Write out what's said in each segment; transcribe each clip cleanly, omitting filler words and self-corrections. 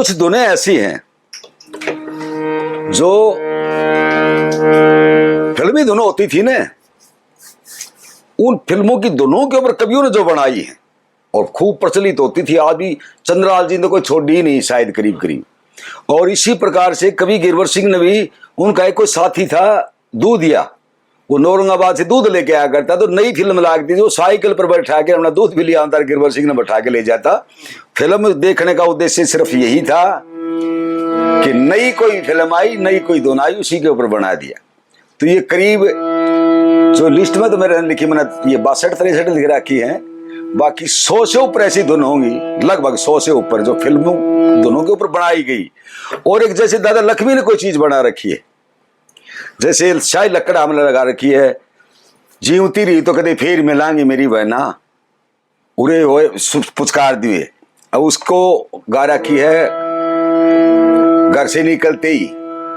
कुछ धुनें ऐसी हैं जो फिल्मी धुनें होती थी ना, उन फिल्मों की धुनों के ऊपर कवियों ने जो बनाई है और खूब प्रचलित होती थी। आज भी चंद्रलाल जी ने कोई छोड़ी ही नहीं शायद करीब करीब। और इसी प्रकार से कवि गिरवर सिंह ने भी, उनका एक कोई साथी था दूधिया, वो औरंगाबाद से दूध लेके आया करता, तो नई फिल्म लागती थी, वो साइकिल पर बैठा के अपना दूध भी ले आता, गिरवर सिंह ने बैठा के ले जाता। फिल्म देखने का उद्देश्य सिर्फ यही था कि नई कोई फिल्म आई, नई कोई धुन आई, उसी के ऊपर बना दिया। तो ये करीब जो लिस्ट में तो मेरे लिखी, मैंने ये 62-63 लिख रखी है, बाकी 100 से ऊपर ऐसी धुन होंगी, लगभग 100 से ऊपर जो फिल्मों धुनों के ऊपर बनाई गई। और एक जैसे दादा लक्ष्मी ने कोई चीज बना रखी है, जैसे शाही लकड़ हमने लगा रखी है, जीवती रही तो कदे फिर मिलांगी मेरी बहना, उरे होए पुचकार दिए। अब उसको गा रखी है घर से निकलते ही,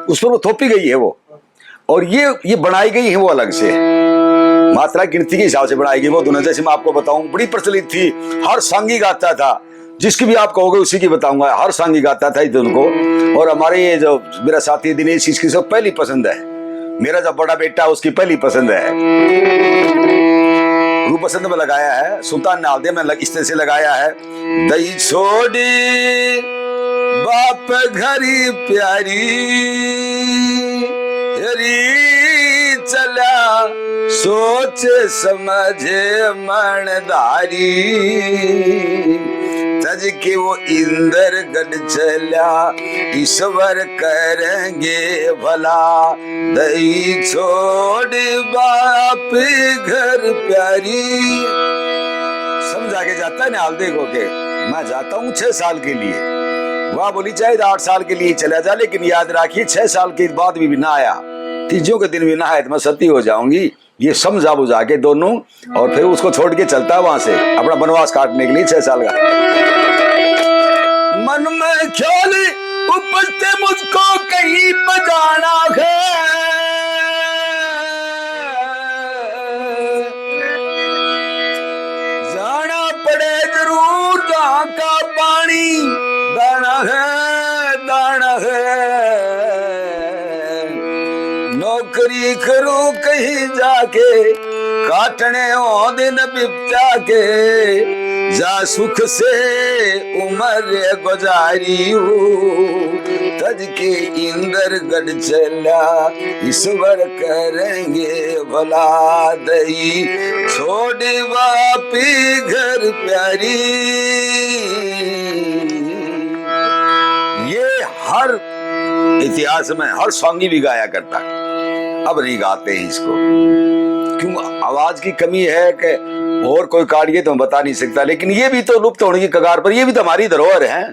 उस पर वो थोपी गई है वो, और ये बनाई गई है वो अलग से, मात्रा गिनती के हिसाब से बनाई गई वो धुन। जैसे मैं आपको बताऊं, बड़ी प्रचलित थी, हर सांगी गाता था, जिसकी भी आप कहोगे उसी की बताऊंगा, हर सांगी गाता था इस धुन को। और हमारे ये जो मेरा साथी दिनेश, इसकी सब पहली पसंद है, मेरा जो बड़ा बेटा उसकी पहली पसंद है, रू पसंद में लगाया है, सुल्तान नालदे में इस तरह से लगाया है। दई छोड़ी बाप घरी प्यारी चला, सोच समझे मनदारी, तज के वो इंदर गढ़ चला, ईश्वर करेंगे भला। दई छोड़ बाप घर प्यारी, समझा के जाता है ना हाल देखो के, मैं जाता हूँ 6 साल के लिए, वह बोली चाहे 8 साल के लिए चला जा, लेकिन याद रखिए 6 साल के बाद भी ना आया, तीजों के दिन भी ना आया तो मैं सती हो जाऊंगी। ये समझा बुझा के दोनों, और फिर उसको छोड़ के चलता है वहां से अपना वनवास काटने के लिए 6 साल का। मन में ख्याल उपजते मुझको कहीं बजाना है, जाना पड़े जरूर जहां का पानी दाना है, दाना है। नौकरी करूं कहीं जाके, काटने हो दिन बिपता के, जा सुख से उम्र गुजारी हूँ, तज के इंदर गढ़ चला, ईश्वर करेंगे भला। दई छोड़ वापी घर प्यारी, ये हर इतिहास में हर सॉन्ग भी गाया करता है, अब नहीं गाते हैं इसको, क्यों? आवाज की कमी है कि और कोई काटिए तो हम बता नहीं सकता, लेकिन ये भी तो लुप्त होने की कगार पर, ये भी तो हमारी धरोहर है।